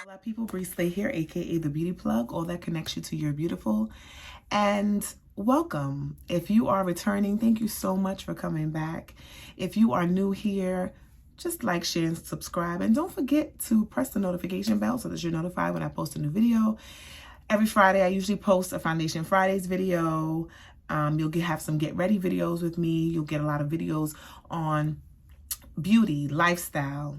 Hola people, Bree here, aka the Beauty Plug, all that connects you to your beautiful. And welcome. If you are returning, thank you so much for coming back. If you are new here, just like, share, and subscribe. And don't forget to press the notification bell so that you're notified when I post a new video. Every Friday, I usually post a Foundation Fridays video. You'll have some get ready videos with me. You'll get a lot of videos on beauty, lifestyle,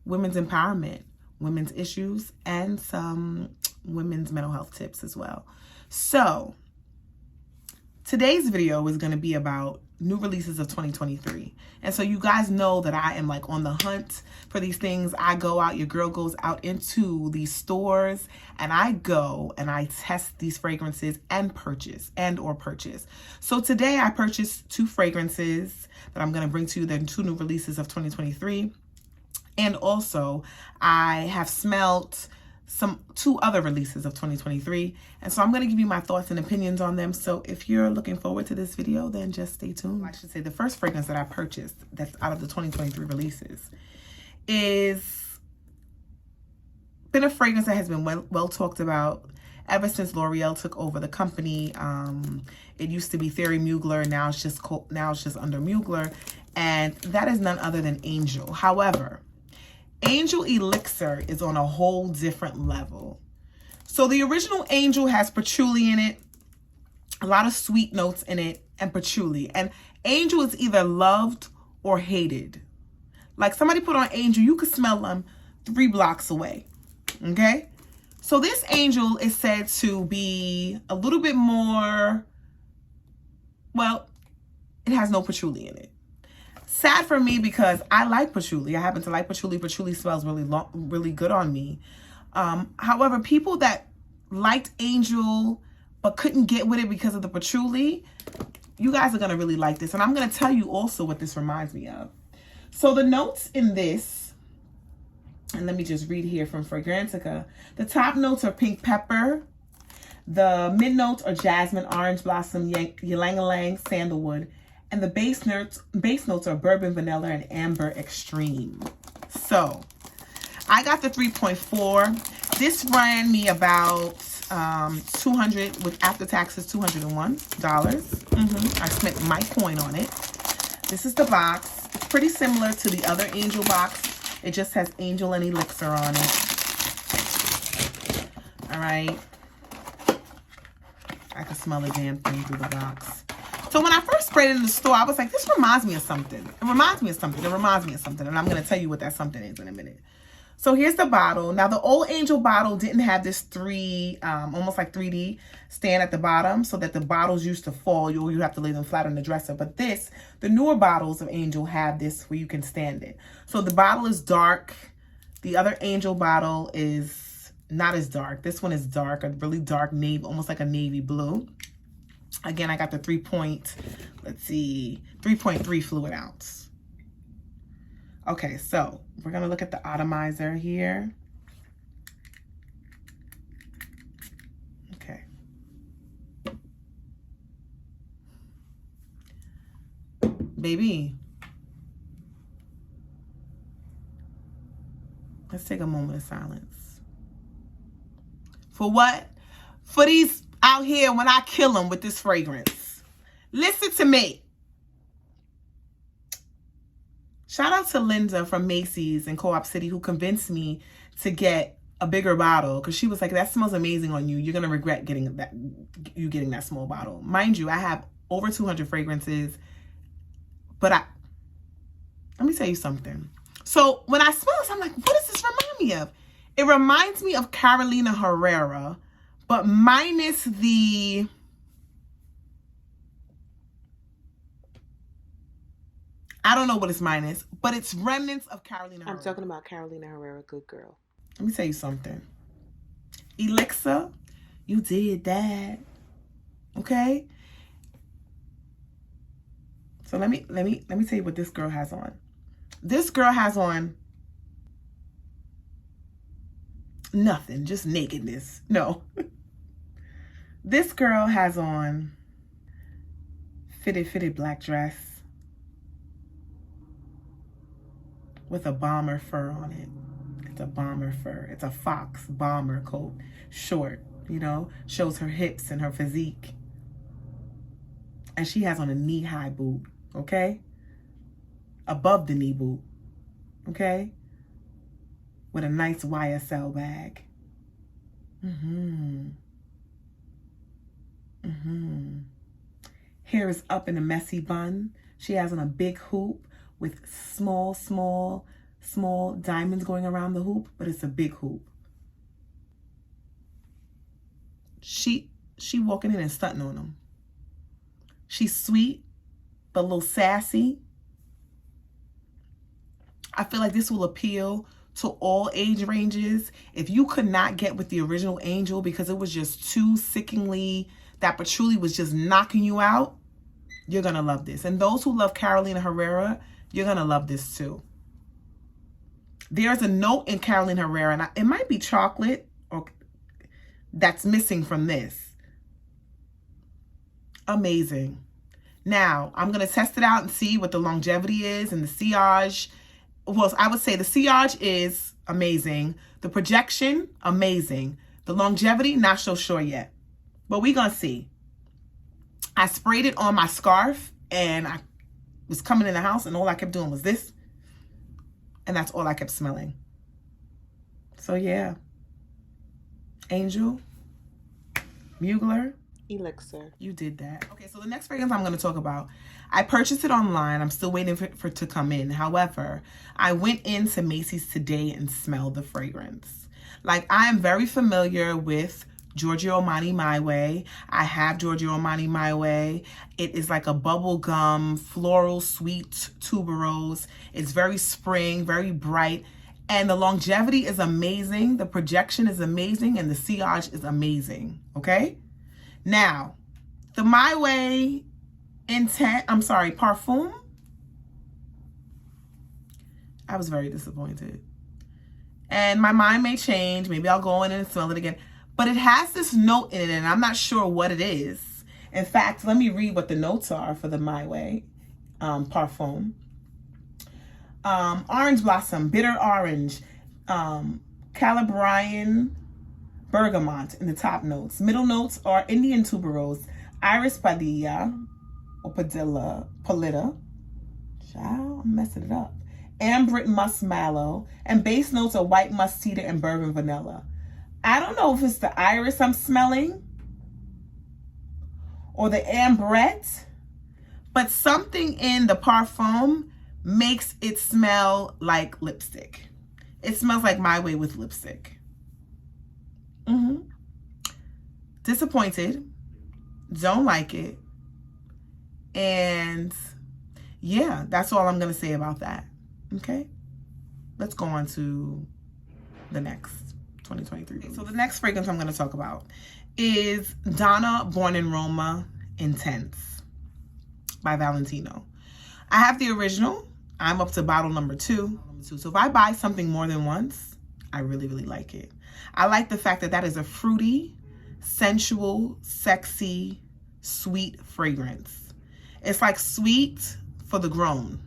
women's empowerment, women's issues, and some women's mental health tips as well. So today's video is going to be about new releases of 2023. And so you guys know that I am like on the hunt for these things. I go out, your girl goes out into these stores, and I go and I test these fragrances and purchase. So today I purchased 2 fragrances that I'm going to bring to you, the 2 new releases of 2023. And also, I have smelt 2 other releases of 2023. And so I'm going to give you my thoughts and opinions on them. So if you're looking forward to this video, then just stay tuned. I should say the first fragrance that I purchased that's out of the 2023 releases is been a fragrance that has been well talked about ever since L'Oreal took over the company. It used to be Theory Mugler. Now it's just under Mugler. And that is none other than Angel. However, Angel Elixir is on a whole different level. So the original Angel has patchouli in it, a lot of sweet notes in it, and patchouli. And Angel is either loved or hated. Like, somebody put on Angel, you could smell them 3 blocks away. Okay? So this Angel is said to be a little bit more, well, it has no patchouli in it. Sad for me because I like patchouli. I happen to like patchouli. Patchouli smells really good on me. However, people that liked Angel but couldn't get with it because of the patchouli, you guys are going to really like this. And I'm going to tell you also what this reminds me of. So the notes in this, and let me just read here from Fragrantica. The top notes are pink pepper. The mid notes are jasmine, orange blossom, ylang-ylang, sandalwood. And the base notes are bourbon, vanilla, and amber extreme. So I got the 3.4. This ran me about $200 with after taxes, $201. I spent my coin on it. This is the box. It's pretty similar to the other Angel box. It just has Angel and Elixir on it. All right. I can smell the damn thing through the box. So when I first sprayed it in the store, I was like, this reminds me of something. It reminds me of something. It reminds me of something. And I'm going to tell you what that something is in a minute. So here's the bottle. Now, the old Angel bottle didn't have this almost like 3D stand at the bottom so that the bottles used to fall. You have to lay them flat on the dresser. But the newer bottles of Angel have this where you can stand it. So the bottle is dark. The other Angel bottle is not as dark. This one is dark, a really dark navy, almost like a navy blue. Again, I got the 3.3 fluid ounce. Okay, so we're going to look at the atomizer here. Okay. Baby. Let's take a moment of silence. For what? For these out here when I kill them with this fragrance. Listen to me. Shout out to Linda from Macy's in Co-op City who convinced me to get a bigger bottle because she was like, that smells amazing on you. You're going to regret getting that small bottle. Mind you, I have over 200 fragrances, but let me tell you something. So when I smell this, I'm like, what does this remind me of? It reminds me of Carolina Herrera, but minus the I don't know what it's minus, but it's remnants of Carolina Herrera. I'm talking about Carolina Herrera, good girl. Let me tell you something. Elixir, you did that. Okay? So let me tell you what this girl has on. This girl has on nothing, just nakedness. No. This girl has on fitted black dress. with a bomber fur on it. It's a bomber fur. It's a fox bomber coat. Short, you know, shows her hips and her physique. And she has on a knee-high boot, okay? Above the knee boot, okay? With a nice YSL bag. Hair is up in a messy bun. She has on a big hoop with small diamonds going around the hoop, but it's a big hoop. She walking in and stunting on them. She's sweet, but a little sassy. I feel like this will appeal to all age ranges. If you could not get with the original Angel because it was just too sickeningly, that patchouli was just knocking you out, you're going to love this. And those who love Carolina Herrera, you're going to love this too. There's a note in Carolina Herrera, and it might be chocolate or that's missing from this. Amazing. Now, I'm going to test it out and see what the longevity is and the sillage. Well, I would say the sillage is amazing. The projection, amazing. The longevity, not so sure yet. But we're going to see. I sprayed it on my scarf and I was coming in the house and all I kept doing was this. And that's all I kept smelling. So yeah. Angel, Mugler, Elixir. you did that. Okay, so the next fragrance I'm going to talk about, I purchased it online. I'm still waiting for it to come in. However, I went into Macy's today and smelled the fragrance. Like, I am very familiar with Gorgio Armani My Way. I have Gorgio Armani My Way. It is like a bubblegum, floral, sweet tuberose. It's very spring, very bright. And the longevity is amazing. The projection is amazing. And the sillage is amazing. Okay? Now, the My Way Parfum. I was very disappointed. And my mind may change. Maybe I'll go in and smell it again. But it has this note in it, and I'm not sure what it is. In fact, let me read what the notes are for the My Way Parfum. Orange blossom, bitter orange, Calabrian bergamot in the top notes. Middle notes are Indian tuberose, iris padilla, or padilla, palita. Child, I'm messing it up. Ambrit musk mallow, and base notes are white musk cedar and bourbon vanilla. I don't know if it's the iris I'm smelling or the ambrette, but something in the parfum makes it smell like lipstick. It smells like My Way with lipstick. Disappointed. Don't like it. And yeah, that's all I'm going to say about that. Okay? Let's go on to the next 2023. So the next fragrance I'm going to talk about is Donna Born in Roma Intense by Valentino. I have the original. I'm up to bottle number 2. So if I buy something more than once, I really, really like it. I like the fact that that is a fruity, sensual, sexy, sweet fragrance. It's like sweet for the grown.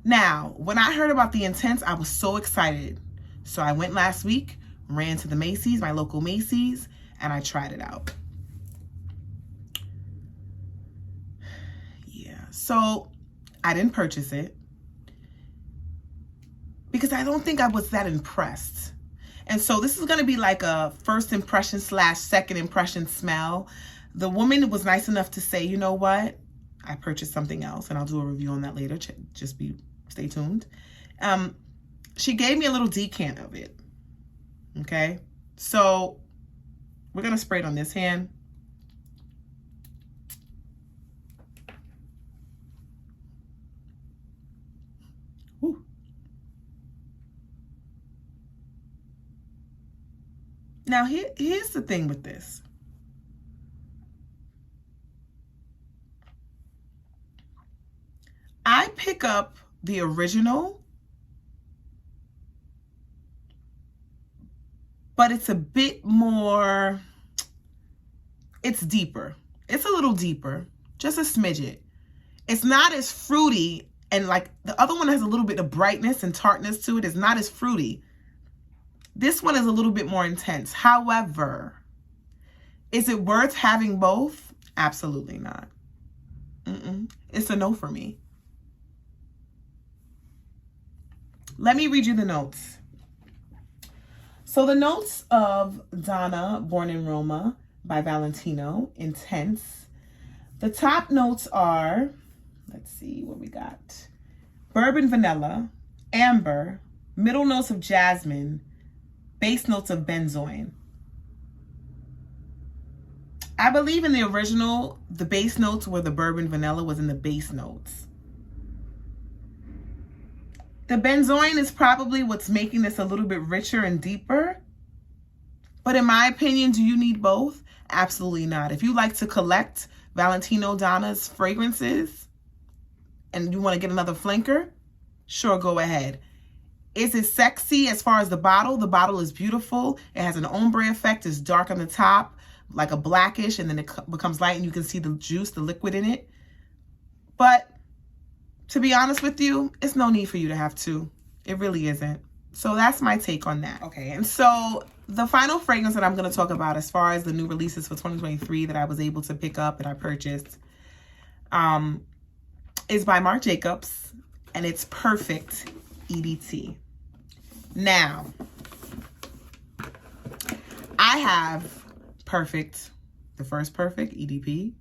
Now, when I heard about the Intense, I was so excited. So I went last week, ran to the Macy's, my local Macy's, and I tried it out. Yeah, so I didn't purchase it because I don't think I was that impressed. And so this is going to be like a first impression / second impression smell. The woman was nice enough to say, you know what? I purchased something else, and I'll do a review on that later. Stay tuned. She gave me a little decant of it. Okay, so we're gonna spray it on this hand. Whew. Now here's the thing with this. I pick up the original, but it's a bit more, it's deeper. It's a little deeper, just a smidget. It's not as fruity And like the other one has a little bit of brightness and tartness to it. It's not as fruity. This one is a little bit more intense. However, is it worth having both? Absolutely not. It's a no for me. Let me read you the notes. So the notes of Donna, Born in Roma by Valentino, intense. The top notes are, let's see what we got. Bourbon vanilla, amber, middle notes of jasmine, base notes of benzoin. I believe in the original, the base notes were the bourbon vanilla was in the base notes. The benzoin is probably what's making this a little bit richer and deeper. But in my opinion, do you need both? Absolutely not. If you like to collect Valentino Donna's fragrances and you want to get another flanker, sure, go ahead. Is it sexy as far as the bottle? The bottle is beautiful. It has an ombre effect. It's dark on the top, like a blackish, and then it becomes light and you can see the juice, the liquid in it. But to be honest with you, it's no need for you to have two. It really isn't. So that's my take on that. Okay, and so the final fragrance that I'm going to talk about as far as the new releases for 2023 that I was able to pick up and I purchased is by Marc Jacobs, and it's Perfect EDT. Now, I have Perfect, the first Perfect EDP.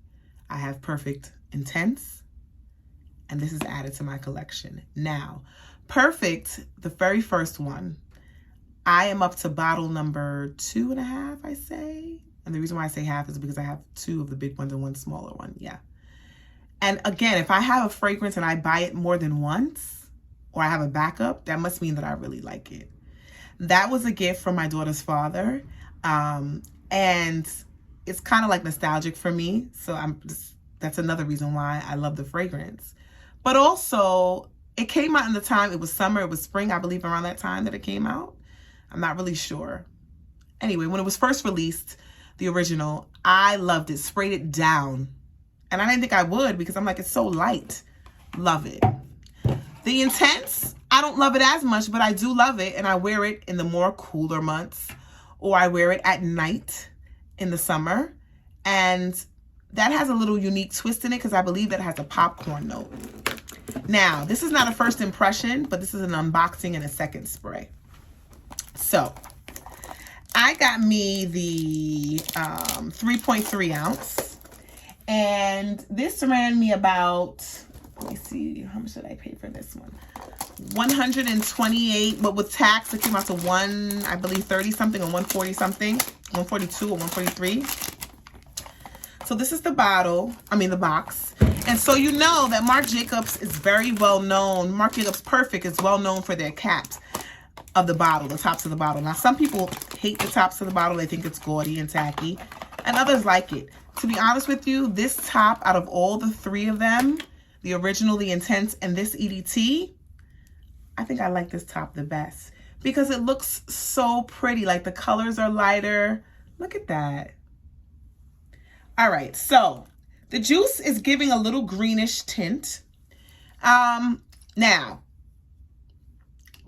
I have Perfect Intense, and this is added to my collection. Now, Perfect, the very first one, I am up to bottle number 2.5, I say. And the reason why I say half is because I have two of the big ones and one smaller one, yeah. And again, if I have a fragrance and I buy it more than once, or I have a backup, that must mean that I really like it. That was a gift from my daughter's father. And it's kind of like nostalgic for me. So that's another reason why I love the fragrance. But also, it came out in the time, it was summer, it was spring, I believe around that time that it came out. I'm not really sure. Anyway, when it was first released, the original, I loved it, sprayed it down. And I didn't think I would because I'm like, it's so light. Love it. The Intense, I don't love it as much, but I do love it. And I wear it in the more cooler months, or I wear it at night in the summer. And that has a little unique twist in it because I believe that it has a popcorn note. Now, this is not a first impression, but this is an unboxing and a second spray. So, I got me the 3.3 ounce, and this ran me about, let me see, how much did I pay for this one? 128, but with tax, it came out to I believe 30 something or 140 something, 142 or 143. So this is the the box. And so you know that Marc Jacobs is very well known. Marc Jacobs Perfect is well known for their caps of the bottle, the tops of the bottle. Now, some people hate the tops of the bottle. They think it's gaudy and tacky, and others like it. To be honest with you, this top, out of all the three of them, the original, the Intense, and this EDT, I think I like this top the best because it looks so pretty. Like the colors are lighter. Look at that. All right, so the juice is giving a little greenish tint. Now,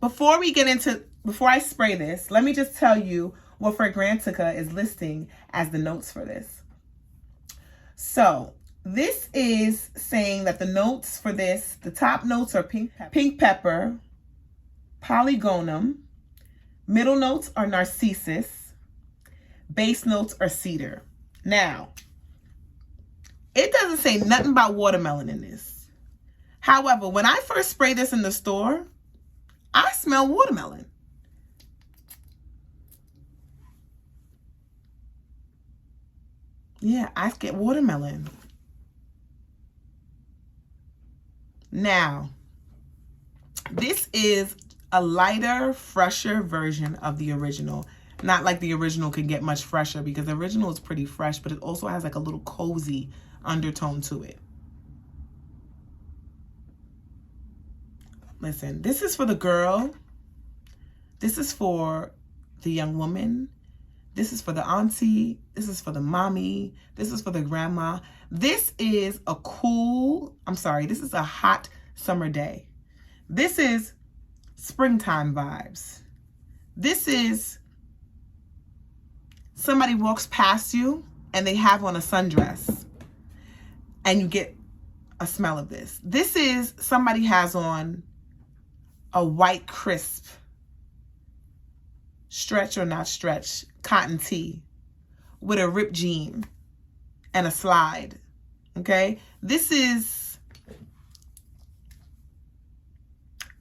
before I spray this, let me just tell you what Fragrantica is listing as the notes for this. So this is saying that the notes for this, the top notes are pink pepper, polygonum, middle notes are narcissus, base notes are cedar. Now, it doesn't say nothing about watermelon in this. However, when I first sprayed this in the store, I smell watermelon. Yeah, I get watermelon. Now, this is a lighter, fresher version of the original. Not like the original could get much fresher because the original is pretty fresh, but it also has like a little cozy undertone to it. Listen, this is for the girl. This is for the young woman. This is for the auntie. This is for the mommy. This is for the grandma. This is a hot, summer day. This is springtime vibes. This is somebody walks past you and they have on a sundress and you get a smell of this. This is somebody has on a white crisp, stretch or not stretch, cotton tee with a ripped jean and a slide. Okay? This is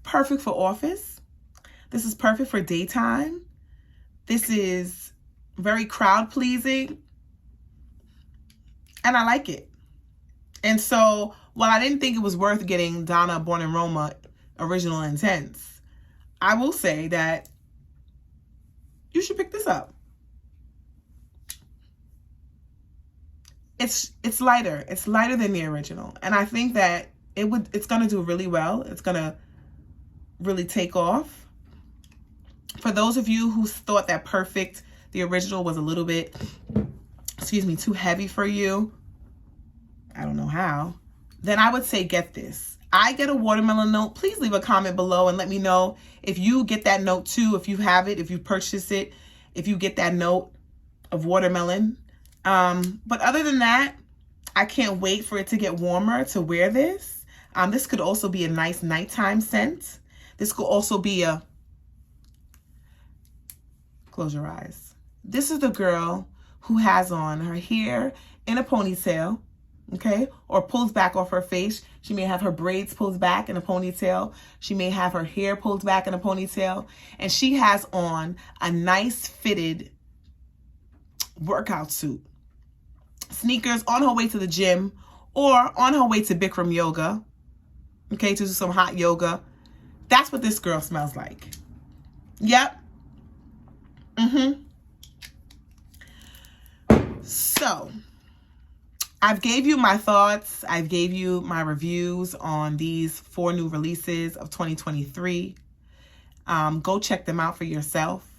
perfect for office. This is perfect for daytime. This is very crowd pleasing. And I like it. And so, while I didn't think it was worth getting Donna Born in Roma Original Intense, I will say that you should pick this up. It's lighter. It's lighter than the original. And I think that it's going to do really well. It's going to really take off. For those of you who thought that Perfect, the original, was a little bit, too heavy for you, I don't know how, then I would say get this. I get a watermelon note. Please leave a comment below and let me know if you get that note too, if you have it, if you purchase it, if you get that note of watermelon. But other than that, I can't wait for it to get warmer to wear this. This could also be a nice nighttime scent. This could also be a, close your eyes. This is the girl who has on her hair in a ponytail, okay, or pulls back off her face. She may have her braids pulled back in a ponytail. She may have her hair pulled back in a ponytail. And she has on a nice fitted workout suit. Sneakers, on her way to the gym or on her way to Bikram yoga, okay, to do some hot yoga. That's what this girl smells like. Yep. So, I've gave you my thoughts. I've gave you my reviews on these 4 new releases of 2023. Go check them out for yourself.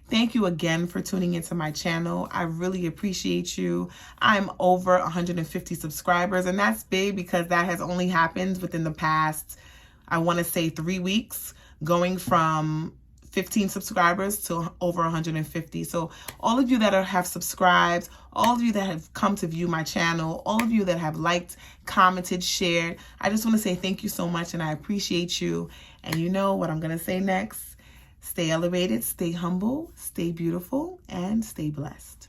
Thank you again for tuning into my channel. I really appreciate you. I'm over 150 subscribers, and that's big because that has only happened within the past, I want to say 3 weeks, going from 15 subscribers to over 150. So all of you that have subscribed, all of you that have come to view my channel, all of you that have liked, commented, shared, I just want to say thank you so much, and I appreciate you. And you know what I'm going to say next. Stay elevated, stay humble, stay beautiful, and stay blessed.